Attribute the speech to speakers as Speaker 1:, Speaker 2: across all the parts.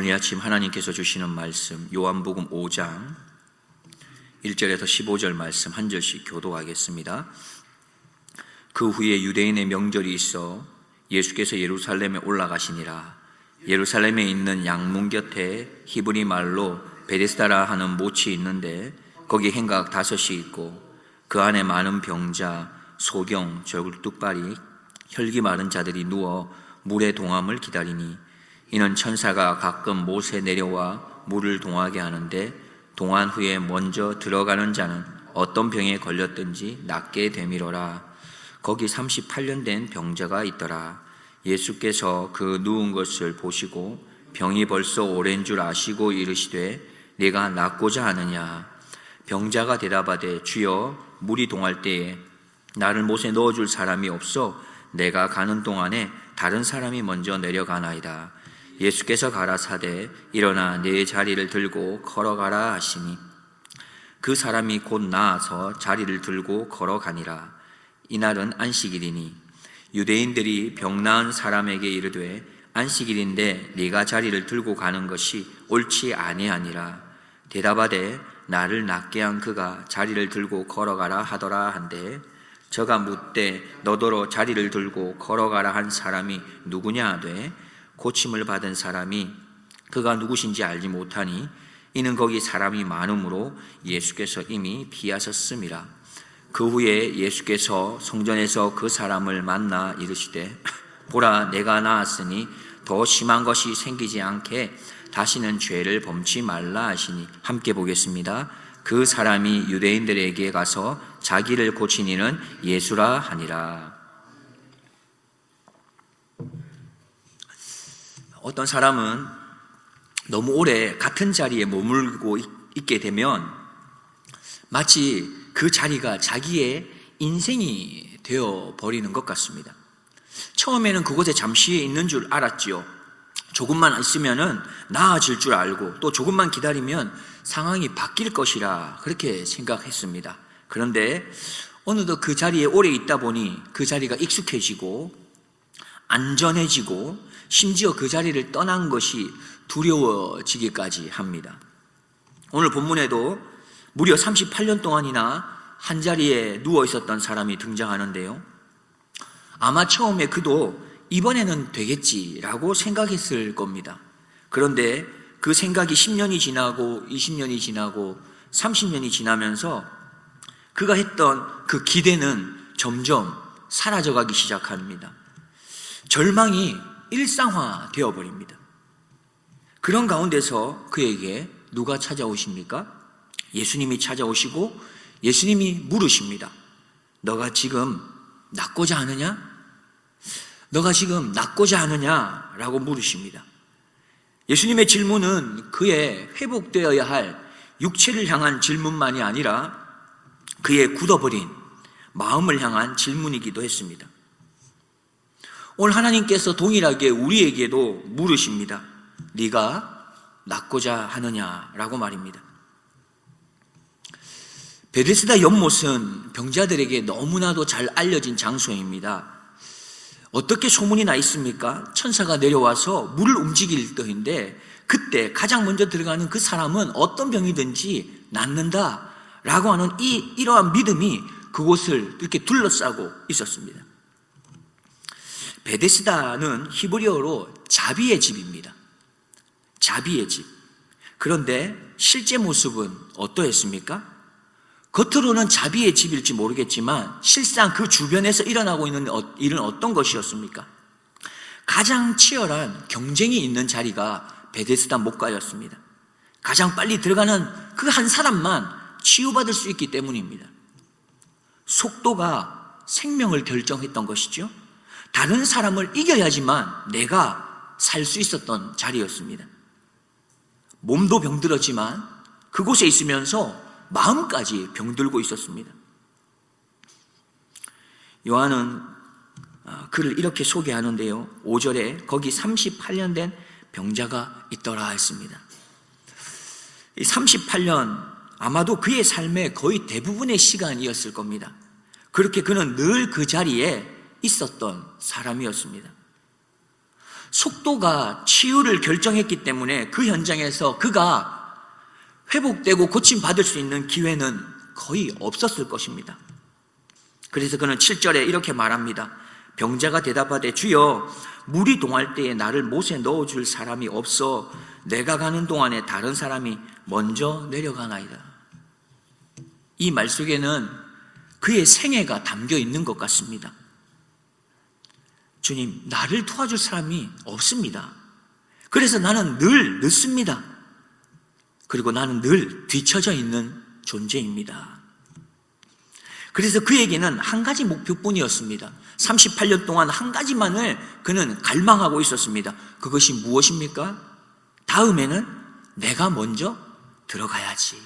Speaker 1: 오늘 이 아침 하나님께서 주시는 말씀 요한복음 5장 1절에서 15절 말씀 한 절씩 교도하겠습니다. 그 후에 유대인의 명절이 있어 예수께서 예루살렘에 올라가시니라. 예루살렘에 있는 양문 곁에 히브리 말로 베데스다라 하는 못이 있는데 거기 행각 5이 있고 그 안에 많은 병자, 소경, 절뚝발이, 혈기 마른 자들이 누워 물의 동함을 기다리니 이는 천사가 가끔 못에 내려와 물을 동하게 하는데 동한 후에 먼저 들어가는 자는 어떤 병에 걸렸든지 낫게 되미러라. 거기 38년 된 병자가 있더라. 예수께서 그 누운 것을 보시고 병이 벌써 오랜 줄 아시고 이르시되 네가 낫고자 하느냐. 병자가 대답하되 주여, 물이 동할 때에 나를 못에 넣어줄 사람이 없어 내가 가는 동안에 다른 사람이 먼저 내려가나이다. 예수께서 가라사대 일어나 네 자리를 들고 걸어가라 하시니 그 사람이 곧 나아서 자리를 들고 걸어가니라. 이날은 안식일이니 유대인들이 병 나은 사람에게 이르되 안식일인데 네가 자리를 들고 가는 것이 옳지 아니하니라. 대답하되 나를 낫게 한 그가 자리를 들고 걸어가라 하더라 한데 저가 묻되 너더러 자리를 들고 걸어가라 한 사람이 누구냐 하되 고침을 받은 사람이 그가 누구신지 알지 못하니 이는 거기 사람이 많음으로 예수께서 이미 비하셨음이라. 그 후에 예수께서 성전에서 그 사람을 만나 이르시되 보라, 내가 나았으니 더 심한 것이 생기지 않게 다시는 죄를 범치 말라 하시니 함께 보겠습니다. 그 사람이 유대인들에게 가서 자기를 고친 이는 예수라 하니라. 어떤 사람은 너무 오래 같은 자리에 머물고 있게 되면 마치 그 자리가 자기의 인생이 되어버리는 것 같습니다. 처음에는 그곳에 잠시 있는 줄 알았지요. 조금만 있으면 나아질 줄 알고 또 조금만 기다리면 상황이 바뀔 것이라 그렇게 생각했습니다. 그런데 어느덧 그 자리에 오래 있다 보니 그 자리가 익숙해지고 안전해지고 심지어 그 자리를 떠난 것이 두려워지기까지 합니다. 오늘 본문에도 무려 38년 동안이나 한 자리에 누워 있었던 사람이 등장하는데요. 아마 처음에 그도 이번에는 되겠지라고 생각했을 겁니다. 그런데 그 생각이 10년이 지나고 20년이 지나고 30년이 지나면서 그가 했던 그 기대는 점점 사라져가기 시작합니다. 절망이 일상화 되어버립니다. 그런 가운데서 그에게 누가 찾아오십니까? 예수님이 찾아오시고 예수님이 물으십니다. 너가 지금 낫고자 하느냐? 너가 지금 낫고자 하느냐? 라고 물으십니다. 예수님의 질문은 그의 회복되어야 할 육체를 향한 질문만이 아니라 그의 굳어버린 마음을 향한 질문이기도 했습니다. 오늘 하나님께서 동일하게 우리에게도 물으십니다. 네가 낫고자 하느냐라고 말입니다. 베데스다 연못은 병자들에게 너무나도 잘 알려진 장소입니다. 어떻게 소문이 나 있습니까? 천사가 내려와서 물을 움직일 때인데 그때 가장 먼저 들어가는 그 사람은 어떤 병이든지 낫는다라고 하는 이러한 믿음이 그곳을 이렇게 둘러싸고 있었습니다. 베데스다는 히브리어로 자비의 집입니다. 자비의 집. 그런데 실제 모습은 어떠했습니까? 겉으로는 자비의 집일지 모르겠지만 실상 그 주변에서 일어나고 있는 일은 어떤 것이었습니까? 가장 치열한 경쟁이 있는 자리가 베데스다 못가였습니다. 가장 빨리 들어가는 그 한 사람만 치유받을 수 있기 때문입니다. 속도가 생명을 결정했던 것이죠. 다른 사람을 이겨야지만 내가 살 수 있었던 자리였습니다. 몸도 병들었지만 그곳에 있으면서 마음까지 병들고 있었습니다. 요한은 그를 이렇게 소개하는데요. 5절에 거기 38년 된 병자가 있더라 했습니다. 이 38년 아마도 그의 삶의 거의 대부분의 시간이었을 겁니다. 그렇게 그는 늘 그 자리에 있었던 사람이었습니다. 속도가 치유를 결정했기 때문에 그 현장에서 그가 회복되고 고침받을 수 있는 기회는 거의 없었을 것입니다. 그래서 그는 7절에 이렇게 말합니다. 병자가 대답하되 주여 물이 동할 때에 나를 못에 넣어줄 사람이 없어 내가 가는 동안에 다른 사람이 먼저 내려가나이다. 이 말 속에는 그의 생애가 담겨 있는 것 같습니다. 주님, 나를 도와줄 사람이 없습니다. 그래서 나는 늘 늦습니다. 그리고 나는 늘 뒤처져 있는 존재입니다. 그래서 그에게는 한 가지 목표뿐이었습니다. 38년 동안 한 가지만을 그는 갈망하고 있었습니다. 그것이 무엇입니까? 다음에는 내가 먼저 들어가야지.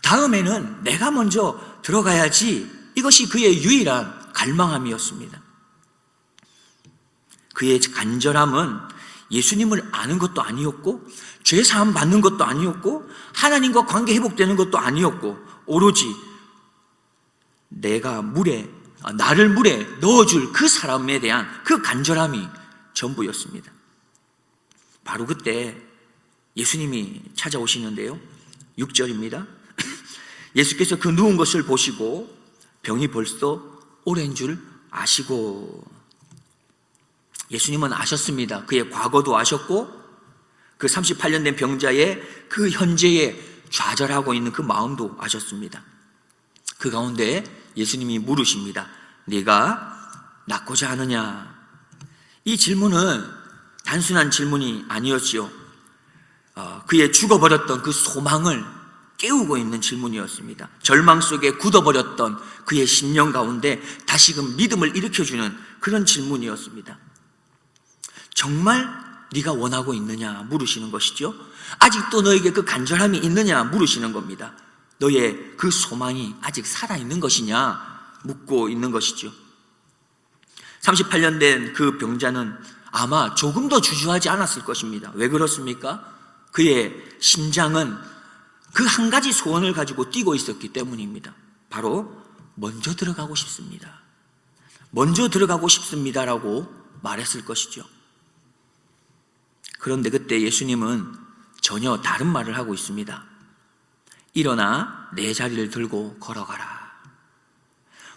Speaker 1: 다음에는 내가 먼저 들어가야지. 이것이 그의 유일한 갈망함이었습니다. 그의 간절함은 예수님을 아는 것도 아니었고 죄 사함 받는 것도 아니었고 하나님과 관계 회복되는 것도 아니었고 오로지 나를 물에 넣어줄 그 사람에 대한 그 간절함이 전부였습니다. 바로 그때 예수님이 찾아오시는데요. 6절입니다. 예수께서 그 누운 것을 보시고 병이 벌써 오랜 줄 아시고, 예수님은 아셨습니다. 그의 과거도 아셨고 그 38년 된 병자의 그 현재에 좌절하고 있는 그 마음도 아셨습니다. 그 가운데 예수님이 물으십니다. 네가 낫고자 하느냐? 이 질문은 단순한 질문이 아니었지요. 그의 죽어버렸던 그 소망을 깨우고 있는 질문이었습니다. 절망 속에 굳어버렸던 그의 심령 가운데 다시금 믿음을 일으켜주는 그런 질문이었습니다. 정말 네가 원하고 있느냐 물으시는 것이죠. 아직도 너에게 그 간절함이 있느냐 물으시는 겁니다. 너의 그 소망이 아직 살아있는 것이냐 묻고 있는 것이죠. 38년 된 그 병자는 아마 조금도 주저하지 않았을 것입니다. 왜 그렇습니까? 그의 심장은 그 한 가지 소원을 가지고 뛰고 있었기 때문입니다. 바로 먼저 들어가고 싶습니다. 먼저 들어가고 싶습니다라고 말했을 것이죠. 그런데 그때 예수님은 전혀 다른 말을 하고 있습니다. 일어나 내 자리를 들고 걸어가라.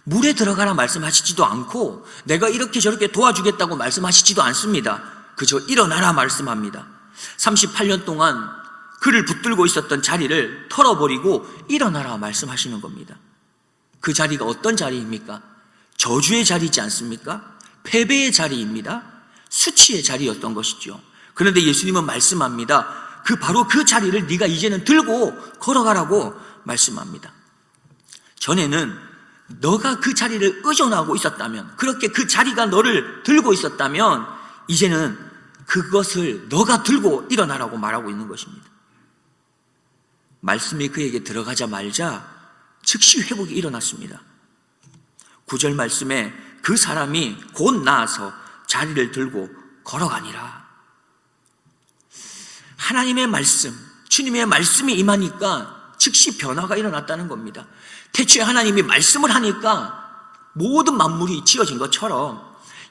Speaker 1: 물에 들어가라 말씀하시지도 않고 내가 이렇게 저렇게 도와주겠다고 말씀하시지도 않습니다. 그저 일어나라 말씀합니다. 38년 동안 그를 붙들고 있었던 자리를 털어버리고 일어나라 말씀하시는 겁니다. 그 자리가 어떤 자리입니까? 저주의 자리이지 않습니까? 패배의 자리입니다. 수치의 자리였던 것이죠. 그런데 예수님은 말씀합니다. 바로 그 자리를 네가 이제는 들고 걸어가라고 말씀합니다. 전에는 너가 그 자리를 의존하고 있었다면, 그렇게 그 자리가 너를 들고 있었다면 이제는 그것을 너가 들고 일어나라고 말하고 있는 것입니다. 말씀이 그에게 들어가자마자 즉시 회복이 일어났습니다. 9절 말씀에 그 사람이 곧 나아서 자리를 들고 걸어가니라. 하나님의 말씀, 주님의 말씀이 임하니까 즉시 변화가 일어났다는 겁니다. 태초에 하나님이 말씀을 하니까 모든 만물이 지어진 것처럼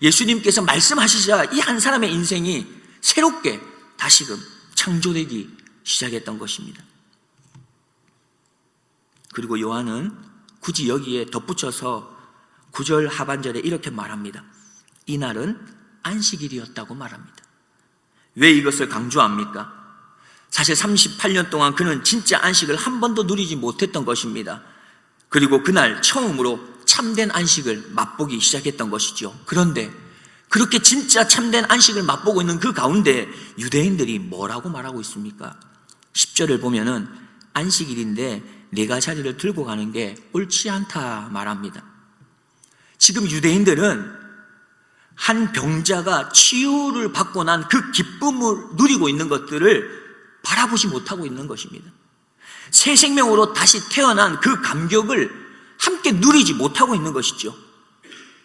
Speaker 1: 예수님께서 말씀하시자 이 한 사람의 인생이 새롭게 다시금 창조되기 시작했던 것입니다. 그리고 요한은 굳이 여기에 덧붙여서 9절 하반절에 이렇게 말합니다. 이날은 안식일이었다고 말합니다. 왜 이것을 강조합니까? 사실 38년 동안 그는 진짜 안식을 한 번도 누리지 못했던 것입니다. 그리고 그날 처음으로 참된 안식을 맛보기 시작했던 것이죠. 그런데 그렇게 진짜 참된 안식을 맛보고 있는 그 가운데 유대인들이 뭐라고 말하고 있습니까? 10절을 보면은 안식일인데 내가 자리를 들고 가는 게 옳지 않다 말합니다. 지금 유대인들은 한 병자가 치유를 받고 난 그 기쁨을 누리고 있는 것들을 바라보지 못하고 있는 것입니다. 새 생명으로 다시 태어난 그 감격을 함께 누리지 못하고 있는 것이죠.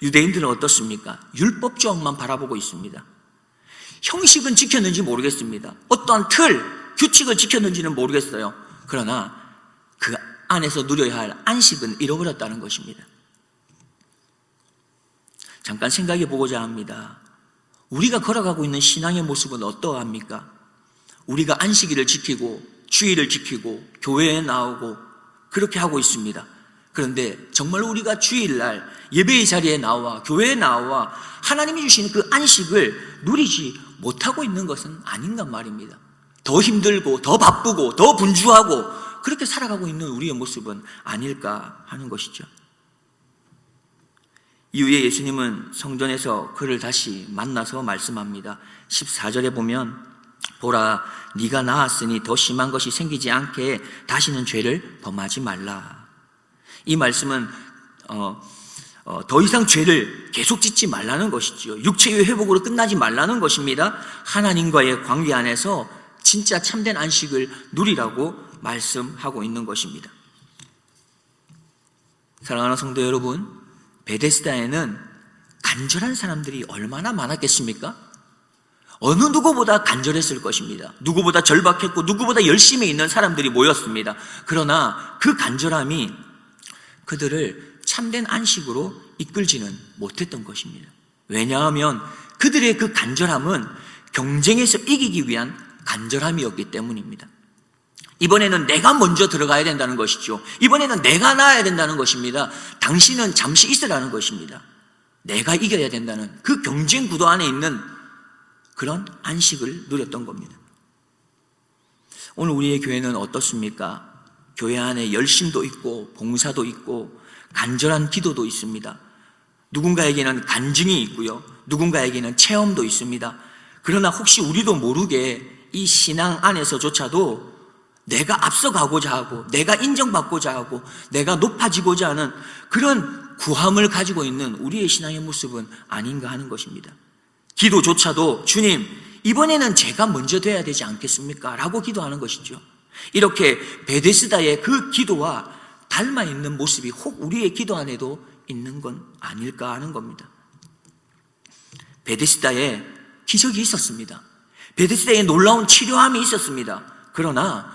Speaker 1: 유대인들은 어떻습니까? 율법 조항만 바라보고 있습니다. 형식은 지켰는지 모르겠습니다. 어떠한 규칙을 지켰는지는 모르겠어요. 그러나 그 안에서 누려야 할 안식은 잃어버렸다는 것입니다. 잠깐 생각해 보고자 합니다. 우리가 걸어가고 있는 신앙의 모습은 어떠합니까? 우리가 안식일을 지키고 주일을 지키고 교회에 나오고 그렇게 하고 있습니다. 그런데 정말 우리가 주일날 예배의 자리에 나와 교회에 나와 하나님이 주시는 그 안식을 누리지 못하고 있는 것은 아닌가 말입니다. 더 힘들고 더 바쁘고 더 분주하고 그렇게 살아가고 있는 우리의 모습은 아닐까 하는 것이죠. 이후에 예수님은 성전에서 그를 다시 만나서 말씀합니다. 14절에 보면 보라, 네가 나았으니 더 심한 것이 생기지 않게 다시는 죄를 범하지 말라. 이 말씀은 더 이상 죄를 계속 짓지 말라는 것이지요. 육체의 회복으로 끝나지 말라는 것입니다. 하나님과의 관계 안에서 진짜 참된 안식을 누리라고 말씀하고 있는 것입니다. 사랑하는 성도 여러분, 베데스다에는 간절한 사람들이 얼마나 많았겠습니까? 어느 누구보다 간절했을 것입니다. 누구보다 절박했고 누구보다 열심히 있는 사람들이 모였습니다. 그러나 그 간절함이 그들을 참된 안식으로 이끌지는 못했던 것입니다. 왜냐하면 그들의 그 간절함은 경쟁에서 이기기 위한 간절함이었기 때문입니다. 이번에는 내가 먼저 들어가야 된다는 것이죠. 이번에는 내가 나아야 된다는 것입니다. 당신은 잠시 있으라는 것입니다. 내가 이겨야 된다는 그 경쟁 구도 안에 있는 그런 안식을 누렸던 겁니다. 오늘 우리의 교회는 어떻습니까? 교회 안에 열심도 있고 봉사도 있고 간절한 기도도 있습니다. 누군가에게는 간증이 있고요. 누군가에게는 체험도 있습니다. 그러나 혹시 우리도 모르게 이 신앙 안에서조차도 내가 앞서가고자 하고 내가 인정받고자 하고 내가 높아지고자 하는 그런 구함을 가지고 있는 우리의 신앙의 모습은 아닌가 하는 것입니다. 기도조차도 주님, 이번에는 제가 먼저 돼야 되지 않겠습니까? 라고 기도하는 것이죠. 이렇게 베데스다의 그 기도와 닮아있는 모습이 혹 우리의 기도 안에도 있는 건 아닐까 하는 겁니다. 베데스다에 기적이 있었습니다. 베데스다에 놀라운 치료함이 있었습니다. 그러나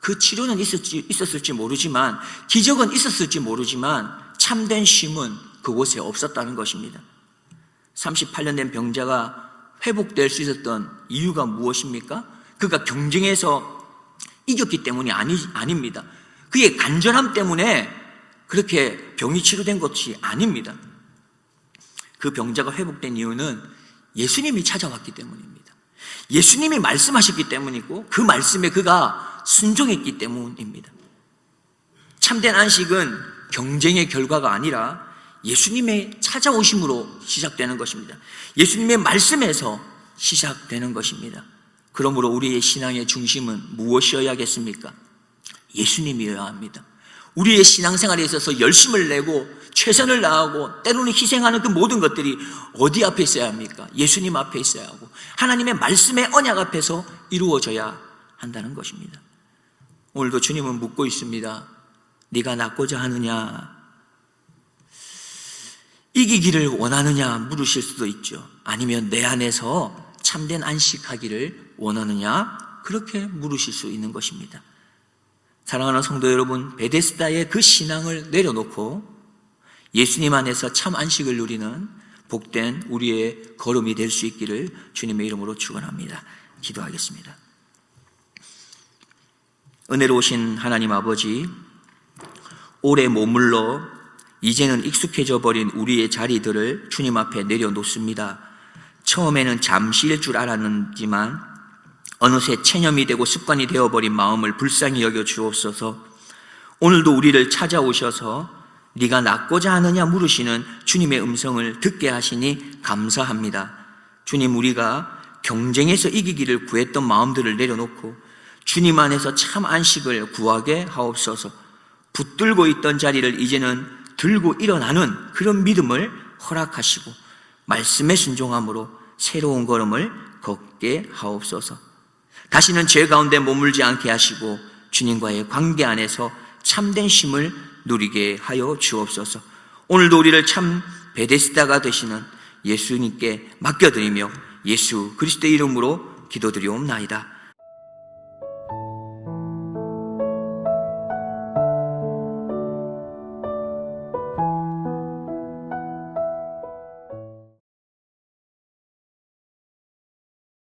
Speaker 1: 그 치료는 있었을지 모르지만, 기적은 있었을지 모르지만 참된 쉼은 그곳에 없었다는 것입니다. 38년 된 병자가 회복될 수 있었던 이유가 무엇입니까? 그가 경쟁에서 이겼기 때문이 아닙니다. 그의 간절함 때문에 그렇게 병이 치료된 것이 아닙니다. 그 병자가 회복된 이유는 예수님이 찾아왔기 때문입니다. 예수님이 말씀하셨기 때문이고 그 말씀에 그가 순종했기 때문입니다. 참된 안식은 경쟁의 결과가 아니라 예수님의 찾아오심으로 시작되는 것입니다. 예수님의 말씀에서 시작되는 것입니다. 그러므로 우리의 신앙의 중심은 무엇이어야겠습니까? 예수님이어야 합니다. 우리의 신앙생활에 있어서 열심을 내고 최선을 다하고 때로는 희생하는 그 모든 것들이 어디 앞에 있어야 합니까? 예수님 앞에 있어야 하고 하나님의 말씀의 언약 앞에서 이루어져야 한다는 것입니다. 오늘도 주님은 묻고 있습니다. 네가 낫고자 하느냐? 이기기를 원하느냐 물으실 수도 있죠. 아니면 내 안에서 참된 안식하기를 원하느냐? 그렇게 물으실 수 있는 것입니다. 사랑하는 성도 여러분, 베데스다의 그 신앙을 내려놓고 예수님 안에서 참 안식을 누리는 복된 우리의 걸음이 될 수 있기를 주님의 이름으로 축원합니다. 기도하겠습니다. 은혜로우신 하나님 아버지, 오래 머물러 이제는 익숙해져 버린 우리의 자리들을 주님 앞에 내려놓습니다. 처음에는 잠시일 줄 알았지만 어느새 체념이 되고 습관이 되어버린 마음을 불쌍히 여겨 주옵소서. 오늘도 우리를 찾아오셔서 네가 낫고자 하느냐 물으시는 주님의 음성을 듣게 하시니 감사합니다. 주님, 우리가 경쟁에서 이기기를 구했던 마음들을 내려놓고 주님 안에서 참 안식을 구하게 하옵소서. 붙들고 있던 자리를 이제는 들고 일어나는 그런 믿음을 허락하시고 말씀에 순종함으로 새로운 걸음을 걷게 하옵소서. 다시는 죄 가운데 머물지 않게 하시고 주님과의 관계 안에서 참된 쉼을 누리게 하여 주옵소서. 오늘도 우리를 참 베데스다가 되시는 예수님께 맡겨드리며 예수 그리스도의 이름으로 기도드리옵나이다.